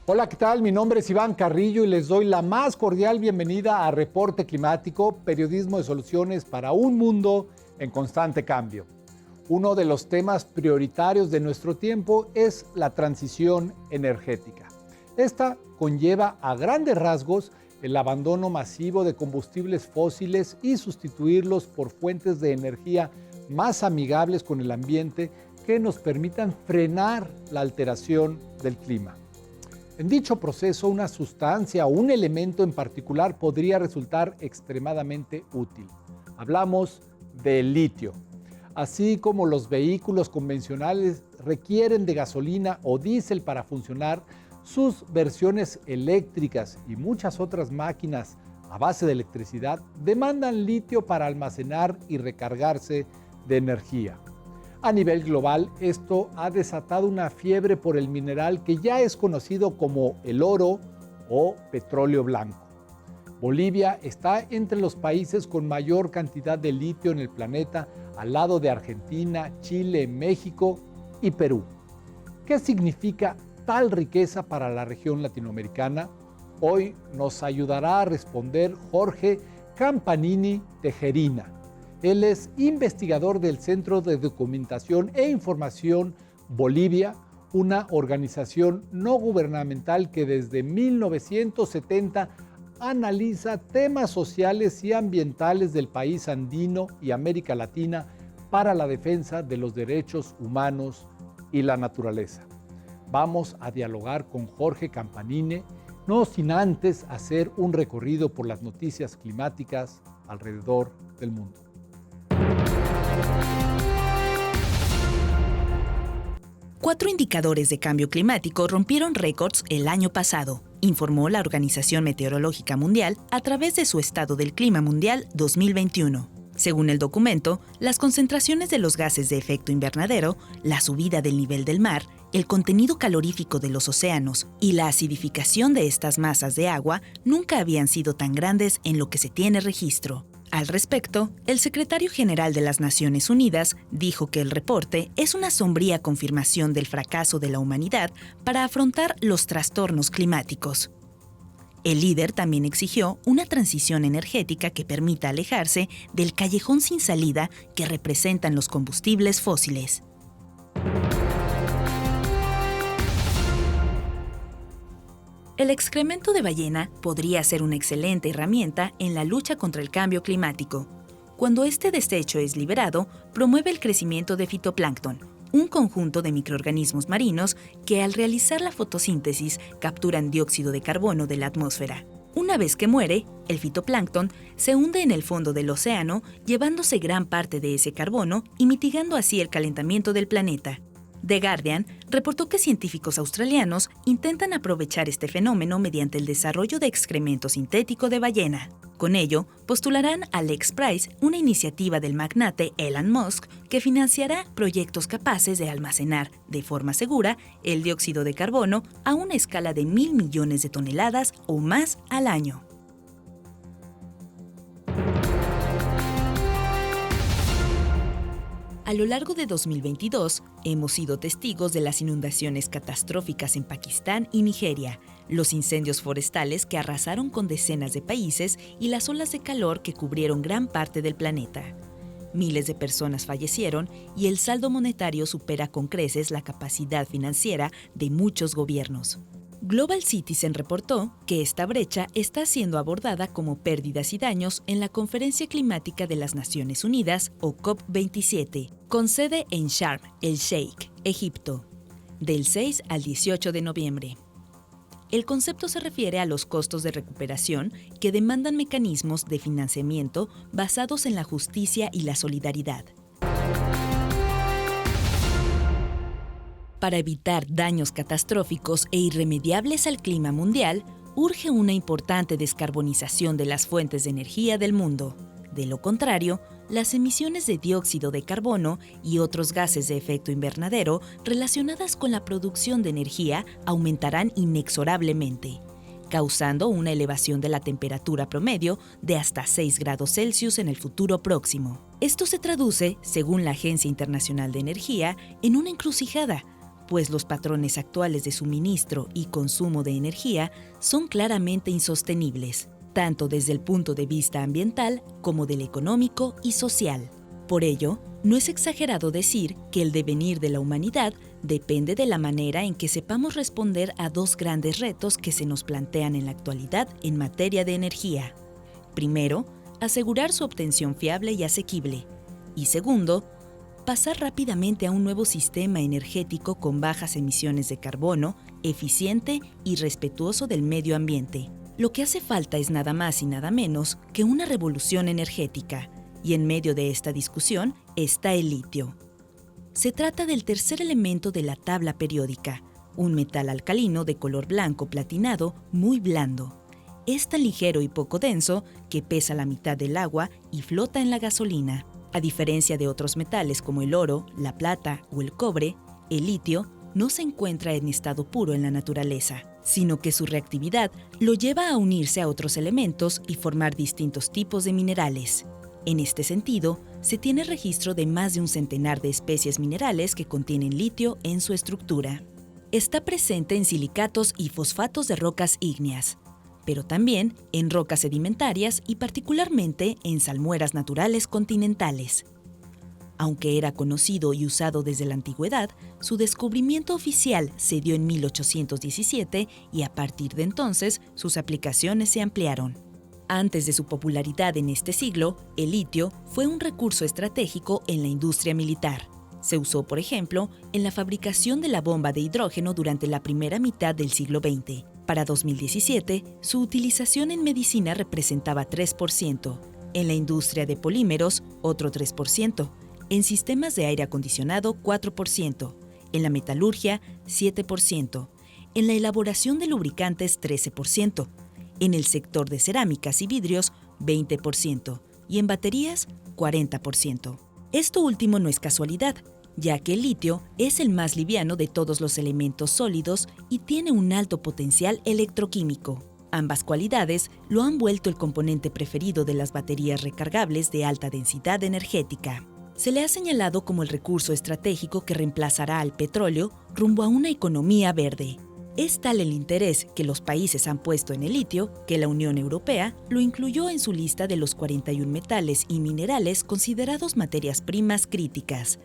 Hola, ¿qué tal? Mi nombre es Iván Carrillo y les doy la más cordial bienvenida a Reporte Climático, periodismo de soluciones para un mundo en constante cambio. Uno de los temas prioritarios de nuestro tiempo es la transición energética. Esta conlleva a grandes rasgos el abandono masivo de combustibles fósiles y sustituirlos por fuentes de energía más amigables con el ambiente que nos permitan frenar la alteración del clima. En dicho proceso, una sustancia o un elemento en particular podría resultar extremadamente útil. Hablamos del litio. Así como los vehículos convencionales requieren de gasolina o diésel para funcionar, sus versiones eléctricas y muchas otras máquinas a base de electricidad demandan litio para almacenar y recargarse de energía. A nivel global, esto ha desatado una fiebre por el mineral que ya es conocido como el oro o petróleo blanco. Bolivia está entre los países con mayor cantidad de litio en el planeta, al lado de Argentina, Chile, México y Perú. ¿Qué significa tal riqueza para la región latinoamericana? Hoy nos ayudará a responder Jorge Campanini Tejerina. Él es investigador del Centro de Documentación e Información Bolivia, una organización no gubernamental que desde 1970 analiza temas sociales y ambientales del país andino y América Latina para la defensa de los derechos humanos y la naturaleza. Vamos a dialogar con Jorge Campanini, no sin antes hacer un recorrido por las noticias climáticas alrededor del mundo. Cuatro indicadores de cambio climático rompieron récords el año pasado, informó la Organización Meteorológica Mundial a través de su Estado del Clima Mundial 2021. Según el documento, las concentraciones de los gases de efecto invernadero, la subida del nivel del mar, el contenido calorífico de los océanos y la acidificación de estas masas de agua nunca habían sido tan grandes en lo que se tiene registro. Al respecto, el secretario general de las Naciones Unidas dijo que el reporte es una sombría confirmación del fracaso de la humanidad para afrontar los trastornos climáticos. El líder también exigió una transición energética que permita alejarse del callejón sin salida que representan los combustibles fósiles. El excremento de ballena podría ser una excelente herramienta en la lucha contra el cambio climático. Cuando este desecho es liberado, promueve el crecimiento de fitoplancton, un conjunto de microorganismos marinos que al realizar la fotosíntesis capturan dióxido de carbono de la atmósfera. Una vez que muere, el fitoplancton se hunde en el fondo del océano, llevándose gran parte de ese carbono y mitigando así el calentamiento del planeta. The Guardian reportó que científicos australianos intentan aprovechar este fenómeno mediante el desarrollo de excremento sintético de ballena. Con ello, postularán al X-Prize, una iniciativa del magnate Elon Musk que financiará proyectos capaces de almacenar, de forma segura, el dióxido de carbono a una escala de 1.000 millones de toneladas o más al año. A lo largo de 2022, hemos sido testigos de las inundaciones catastróficas en Pakistán y Nigeria, los incendios forestales que arrasaron con decenas de países y las olas de calor que cubrieron gran parte del planeta. Miles de personas fallecieron y el saldo monetario supera con creces la capacidad financiera de muchos gobiernos. Global Citizen reportó que esta brecha está siendo abordada como pérdidas y daños en la Conferencia Climática de las Naciones Unidas, o COP27, con sede en Sharm el-Sheikh, Egipto, del 6 al 18 de noviembre. El concepto se refiere a los costos de recuperación que demandan mecanismos de financiamiento basados en la justicia y la solidaridad. Para evitar daños catastróficos e irremediables al clima mundial, urge una importante descarbonización de las fuentes de energía del mundo. De lo contrario, las emisiones de dióxido de carbono y otros gases de efecto invernadero relacionadas con la producción de energía aumentarán inexorablemente, causando una elevación de la temperatura promedio de hasta 6 grados Celsius en el futuro próximo. Esto se traduce, según la Agencia Internacional de Energía, en una encrucijada, pues los patrones actuales de suministro y consumo de energía son claramente insostenibles, tanto desde el punto de vista ambiental como del económico y social. Por ello, no es exagerado decir que el devenir de la humanidad depende de la manera en que sepamos responder a dos grandes retos que se nos plantean en la actualidad en materia de energía. Primero, asegurar su obtención fiable y asequible. Y segundo, pasar rápidamente a un nuevo sistema energético con bajas emisiones de carbono, eficiente y respetuoso del medio ambiente. Lo que hace falta es nada más y nada menos que una revolución energética. Y en medio de esta discusión está el litio. Se trata del tercer elemento de la tabla periódica, un metal alcalino de color blanco platinado muy blando. Es tan ligero y poco denso que pesa la mitad del agua y flota en la gasolina. A diferencia de otros metales como el oro, la plata o el cobre, el litio no se encuentra en estado puro en la naturaleza, sino que su reactividad lo lleva a unirse a otros elementos y formar distintos tipos de minerales. En este sentido, se tiene registro de más de un centenar de especies minerales que contienen litio en su estructura. Está presente en silicatos y fosfatos de rocas ígneas, pero también en rocas sedimentarias y particularmente en salmueras naturales continentales. Aunque era conocido y usado desde la antigüedad, su descubrimiento oficial se dio en 1817 y a partir de entonces sus aplicaciones se ampliaron. Antes de su popularidad en este siglo, el litio fue un recurso estratégico en la industria militar. Se usó, por ejemplo, en la fabricación de la bomba de hidrógeno durante la primera mitad del siglo XX. Para 2017, su utilización en medicina representaba 3%, en la industria de polímeros, otro 3%, en sistemas de aire acondicionado, 4%, en la metalurgia, 7%, en la elaboración de lubricantes, 13%, en el sector de cerámicas y vidrios, 20%, y en baterías, 40%. Esto último no es casualidad, ya que el litio es el más liviano de todos los elementos sólidos y tiene un alto potencial electroquímico. Ambas cualidades lo han vuelto el componente preferido de las baterías recargables de alta densidad energética. Se le ha señalado como el recurso estratégico que reemplazará al petróleo rumbo a una economía verde. Es tal el interés que los países han puesto en el litio que la Unión Europea lo incluyó en su lista de los 41 metales y minerales considerados materias primas críticas.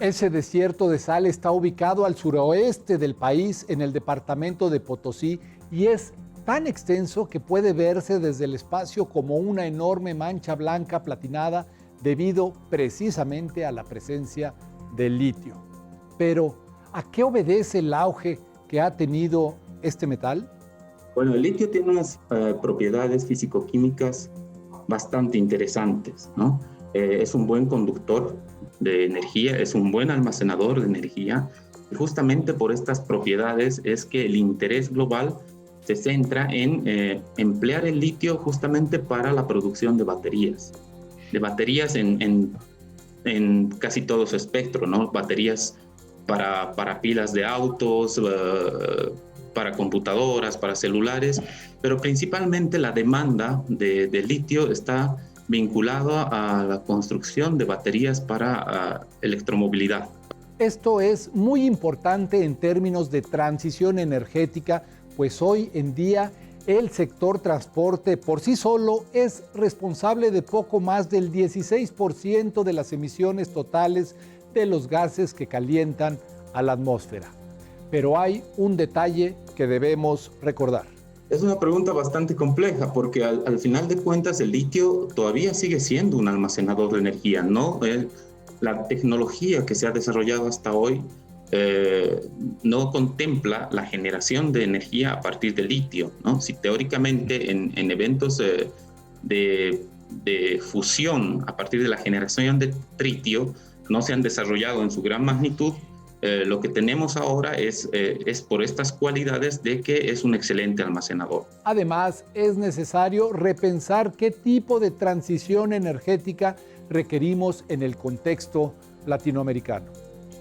Ese desierto de sal está ubicado al suroeste del país, en el departamento de Potosí, y es tan extenso que puede verse desde el espacio como una enorme mancha blanca platinada debido precisamente a la presencia del litio. Pero, ¿a qué obedece el auge que ha tenido este metal? Bueno, el litio tiene unas propiedades físico-químicas bastante interesantes, ¿no? Es un buen conductor de energía, es un buen almacenador de energía. Y justamente por estas propiedades es que el interés global se centra en emplear el litio justamente para la producción de baterías en casi todo su espectro, ¿no? Baterías para pilas de autos, para computadoras, para celulares, pero principalmente la demanda de litio está vinculada a la construcción de baterías para electromovilidad. Esto es muy importante en términos de transición energética, pues hoy en día el sector transporte por sí solo es responsable de poco más del 16% de las emisiones totales de los gases que calientan a la atmósfera. Pero hay un detalle que debemos recordar. Es una pregunta bastante compleja porque al final de cuentas el litio todavía sigue siendo un almacenador de energía, ¿no? La tecnología que se ha desarrollado hasta hoy no contempla la generación de energía a partir del litio, ¿no? Si teóricamente en eventos de fusión a partir de la generación de tritio no se han desarrollado en su gran magnitud, lo que tenemos ahora es por estas cualidades de que es un excelente almacenador. Además, es necesario repensar qué tipo de transición energética requerimos en el contexto latinoamericano.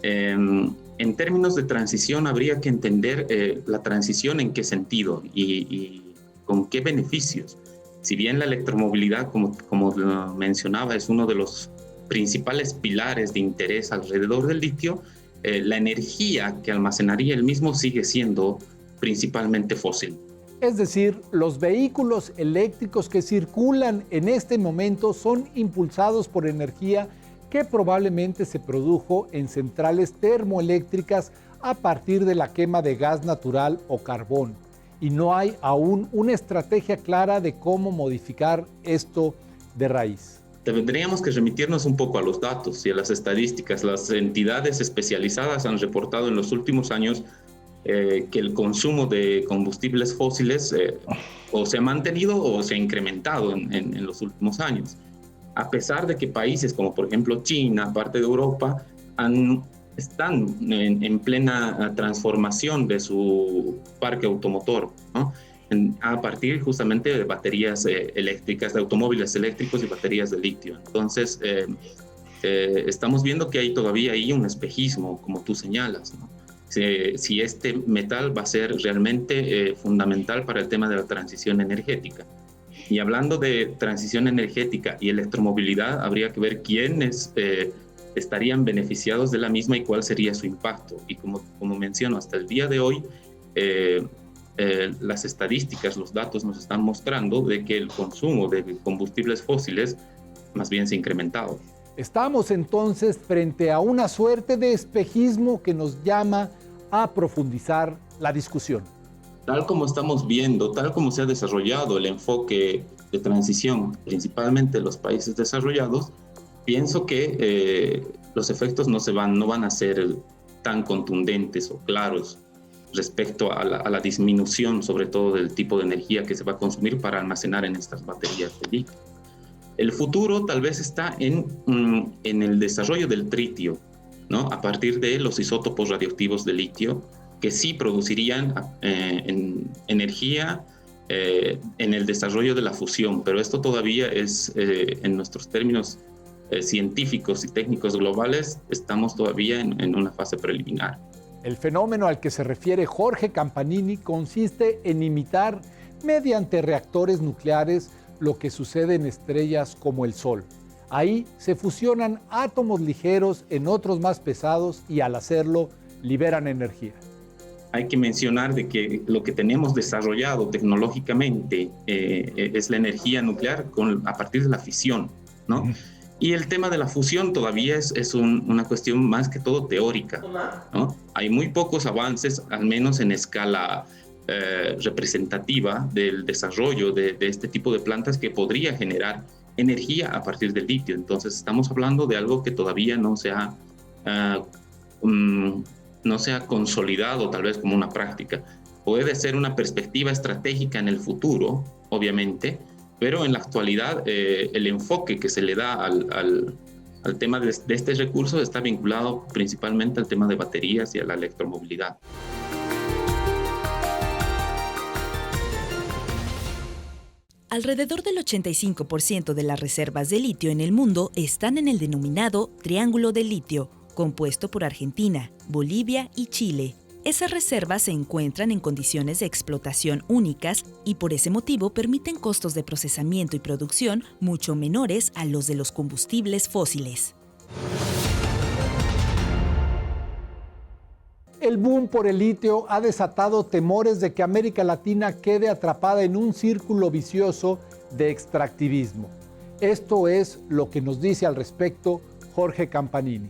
En términos de transición, habría que entender la transición en qué sentido y con qué beneficios. Si bien la electromovilidad, como mencionaba, es uno de los principales pilares de interés alrededor del litio, la energía que almacenaría el mismo sigue siendo principalmente fósil. Es decir, los vehículos eléctricos que circulan en este momento son impulsados por energía que probablemente se produjo en centrales termoeléctricas a partir de la quema de gas natural o carbón. Y no hay aún una estrategia clara de cómo modificar esto de raíz. Tendríamos que remitirnos un poco a los datos y a las estadísticas. Las entidades especializadas han reportado en los últimos años que el consumo de combustibles fósiles o se ha mantenido o se ha incrementado en los últimos años. A pesar de que países como por ejemplo China, parte de Europa, están en plena transformación de su parque automotor, ¿no? A partir justamente de baterías eléctricas, de automóviles eléctricos y baterías de litio. Entonces, estamos viendo que hay todavía ahí un espejismo, como tú señalas, ¿no? Si este metal va a ser realmente fundamental para el tema de la transición energética. Y hablando de transición energética y electromovilidad, habría que ver quiénes estarían beneficiados de la misma y cuál sería su impacto. Y como menciono, hasta el día de hoy, las estadísticas, los datos nos están mostrando de que el consumo de combustibles fósiles más bien se ha incrementado. Estamos entonces frente a una suerte de espejismo que nos llama a profundizar la discusión. Tal como estamos viendo, tal como se ha desarrollado el enfoque de transición, principalmente en los países desarrollados, pienso que los efectos no van a ser tan contundentes o claros respecto a la disminución, sobre todo del tipo de energía que se va a consumir para almacenar en estas baterías de litio. El futuro tal vez está en el desarrollo del tritio, ¿no? A partir de los isótopos radioactivos de litio, que sí producirían energía en el desarrollo de la fusión, pero esto todavía es, en nuestros términos científicos y técnicos globales, estamos todavía en una fase preliminar. El fenómeno al que se refiere Jorge Campanini consiste en imitar mediante reactores nucleares lo que sucede en estrellas como el Sol. Ahí se fusionan átomos ligeros en otros más pesados y al hacerlo liberan energía. Hay que mencionar de que lo que tenemos desarrollado tecnológicamente es la energía nuclear a partir de la fisión, ¿no? Y el tema de la fusión todavía es una cuestión más que todo teórica, ¿no? Hay muy pocos avances, al menos en escala representativa del desarrollo de este tipo de plantas que podría generar energía a partir del litio. Entonces estamos hablando de algo que todavía no se ha consolidado tal vez como una práctica. Puede ser una perspectiva estratégica en el futuro, obviamente, pero en la actualidad el enfoque que se le da al tema de este recurso está vinculado principalmente al tema de baterías y a la electromovilidad. Alrededor del 85% de las reservas de litio en el mundo están en el denominado Triángulo del Litio, compuesto por Argentina, Bolivia y Chile. Esas reservas se encuentran en condiciones de explotación únicas y por ese motivo permiten costos de procesamiento y producción mucho menores a los de los combustibles fósiles. El boom por el litio ha desatado temores de que América Latina quede atrapada en un círculo vicioso de extractivismo. Esto es lo que nos dice al respecto Jorge Campanini.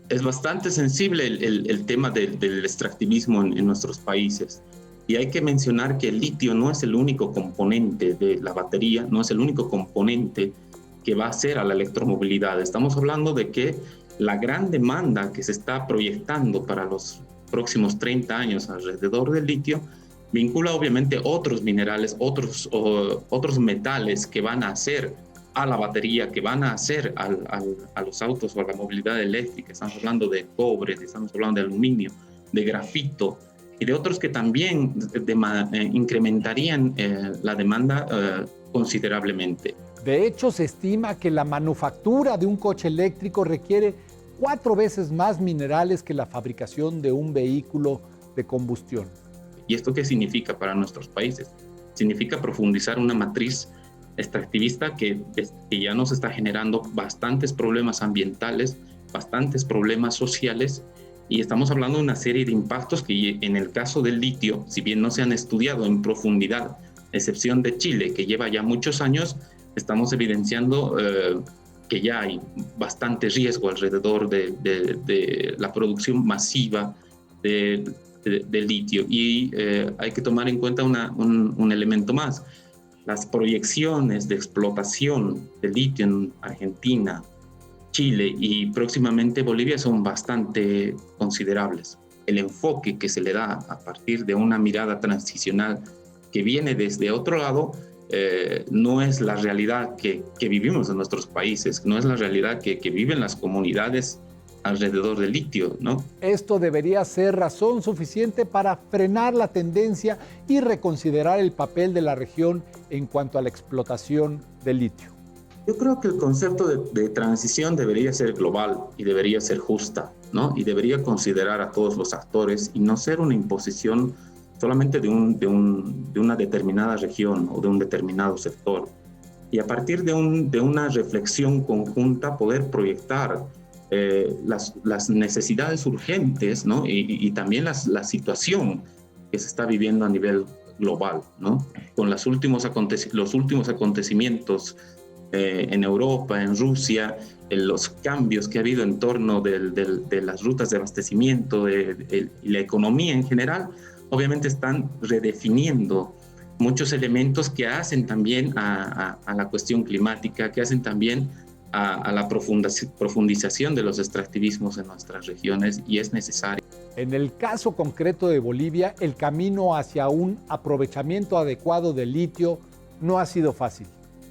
Es bastante sensible el tema del extractivismo en nuestros países. Y hay que mencionar que el litio no es el único componente de la batería, no es el único componente que va a hacer a la electromovilidad. Estamos hablando de que la gran demanda que se está proyectando para los próximos 30 años alrededor del litio vincula obviamente otros minerales, otros metales que van a hacer a la batería, que van a hacer a los autos o a la movilidad eléctrica. Estamos hablando de cobre, estamos hablando de aluminio, de grafito y de otros que también incrementarían la demanda considerablemente. De hecho, se estima que la manufactura de un coche eléctrico requiere 4 veces más minerales que la fabricación de un vehículo de combustión. ¿Y esto qué significa para nuestros países? Significa profundizar una matriz extractivista que ya nos está generando bastantes problemas ambientales, bastantes problemas sociales, y estamos hablando de una serie de impactos que en el caso del litio, si bien no se han estudiado en profundidad, a excepción de Chile, que lleva ya muchos años, estamos evidenciando que ya hay bastante riesgo alrededor de la producción masiva de litio. Y hay que tomar en cuenta un elemento más. Las proyecciones de explotación de litio en Argentina, Chile y próximamente Bolivia son bastante considerables. El enfoque que se le da a partir de una mirada transicional que viene desde otro lado no es la realidad que vivimos en nuestros países, no es la realidad que viven las comunidades alrededor del litio, ¿no? Esto debería ser razón suficiente para frenar la tendencia y reconsiderar el papel de la región en cuanto a la explotación del litio. Yo creo que el concepto de transición debería ser global y debería ser justa, ¿no? Y debería considerar a todos los actores y no ser una imposición solamente de una determinada región o de un determinado sector. Y a partir de una reflexión conjunta poder proyectar las necesidades urgentes, ¿no? Y también la situación que se está viviendo a nivel global, ¿no? Con los últimos acontecimientos en Europa, en Rusia, en los cambios que ha habido en torno de las rutas de abastecimiento y la economía en general, obviamente están redefiniendo muchos elementos que hacen también a la cuestión climática, que hacen también a la profundización de los extractivismos en nuestras regiones, y es necesario. En el caso concreto de Bolivia, el camino hacia un aprovechamiento adecuado del litio no ha sido fácil.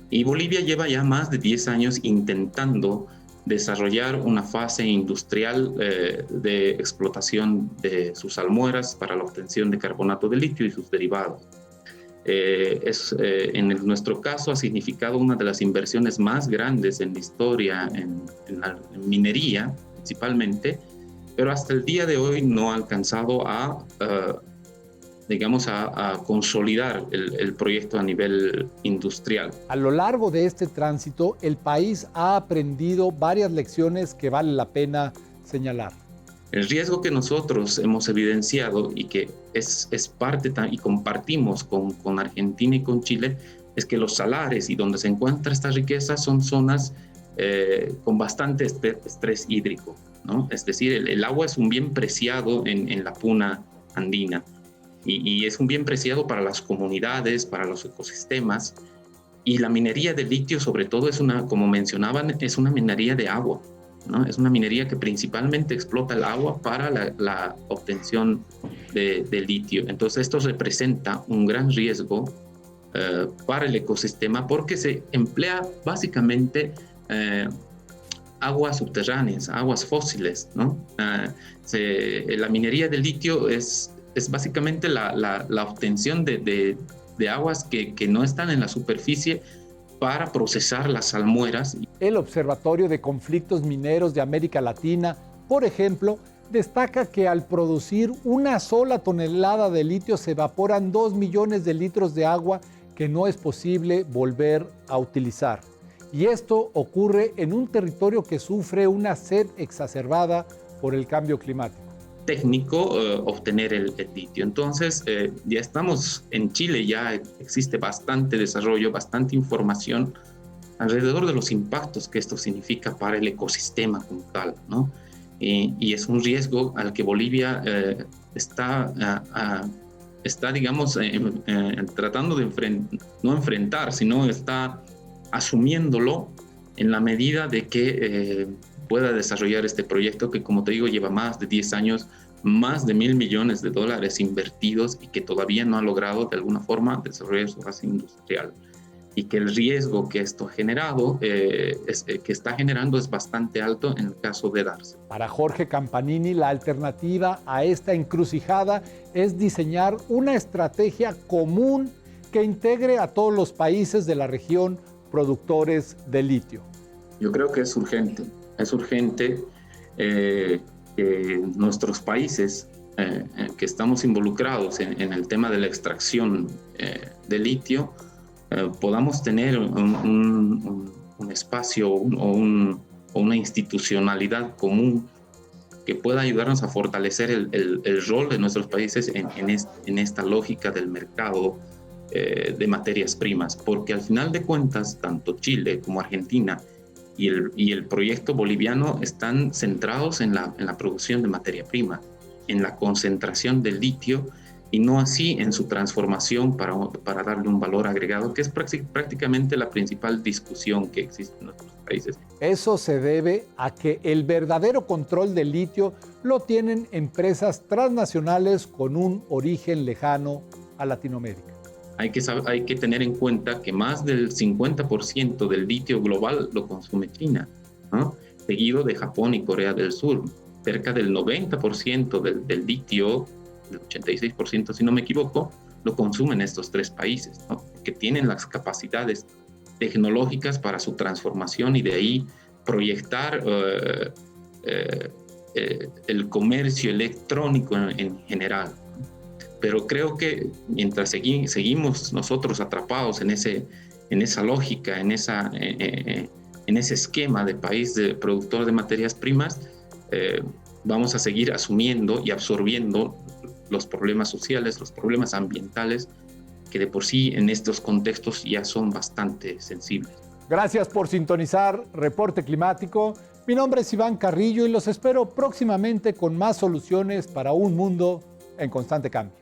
Y Bolivia lleva ya más de 10 años intentando desarrollar una fase industrial de explotación de sus salmueras para la obtención de carbonato de litio y sus derivados. En nuestro caso ha significado una de las inversiones más grandes en la historia en minería principalmente, pero hasta el día de hoy no ha alcanzado a consolidar el proyecto a nivel industrial. A lo largo de este tránsito, el país ha aprendido varias lecciones que vale la pena señalar. El riesgo que nosotros hemos evidenciado y que es parte y compartimos con Argentina y con Chile es que los salares y donde se encuentra esta riqueza son zonas con bastante estrés hídrico, ¿no? Es decir, el agua es un bien preciado en la puna andina y es un bien preciado para las comunidades, para los ecosistemas, y la minería de litio sobre todo como mencionaban, es una minería de agua, ¿no? Es una minería que principalmente explota el agua para la obtención de litio. Entonces esto representa un gran riesgo para el ecosistema porque se emplea básicamente aguas subterráneas, aguas fósiles, ¿no? La minería de litio es básicamente la obtención de aguas que no están en la superficie para procesar las salmueras. El Observatorio de Conflictos Mineros de América Latina, por ejemplo, destaca que al producir una sola tonelada de litio se evaporan 2 millones de litros de agua que no es posible volver a utilizar. Y esto ocurre en un territorio que sufre una sed exacerbada por el cambio climático. Técnico obtener el litio. Entonces, ya estamos en Chile, ya existe bastante desarrollo, bastante información alrededor de los impactos que esto significa para el ecosistema como tal, ¿no? Y es un riesgo al que Bolivia está digamos, tratando de no enfrentar, sino está asumiéndolo en la medida de que pueda desarrollar este proyecto que, como te digo, lleva más de 10 años, más de $1.000 millones invertidos y que todavía no ha logrado de alguna forma desarrollar su base industrial. Y que el riesgo que esto ha generado, que está generando, es bastante alto en el caso de darse. Para Jorge Campanini, la alternativa a esta encrucijada es diseñar una estrategia común que integre a todos los países de la región productores de litio. Yo creo que es urgente que nuestros países que estamos involucrados en el tema de la extracción de litio podamos tener un espacio o una institucionalidad común que pueda ayudarnos a fortalecer el rol de nuestros países en esta lógica del mercado de materias primas, porque al final de cuentas, tanto Chile como Argentina y el proyecto boliviano están centrados en la producción de materia prima, en la concentración del litio, y no así en su transformación para darle un valor agregado, que es prácticamente la principal discusión que existe en nuestros países. Eso se debe a que el verdadero control del litio lo tienen empresas transnacionales con un origen lejano a Latinoamérica. Hay que tener en cuenta que más del 50% del litio global lo consume China, ¿no? Seguido de Japón y Corea del Sur. Cerca del 90% del litio, el 86% si no me equivoco, lo consumen estos tres países, ¿no? Que tienen las capacidades tecnológicas para su transformación y de ahí proyectar el comercio electrónico en general. Pero creo que mientras seguimos nosotros atrapados en esa lógica, en ese esquema de país de productor de materias primas, vamos a seguir asumiendo y absorbiendo los problemas sociales, los problemas ambientales, que de por sí en estos contextos ya son bastante sensibles. Gracias por sintonizar Reporte Climático. Mi nombre es Iván Carrillo y los espero próximamente con más soluciones para un mundo en constante cambio.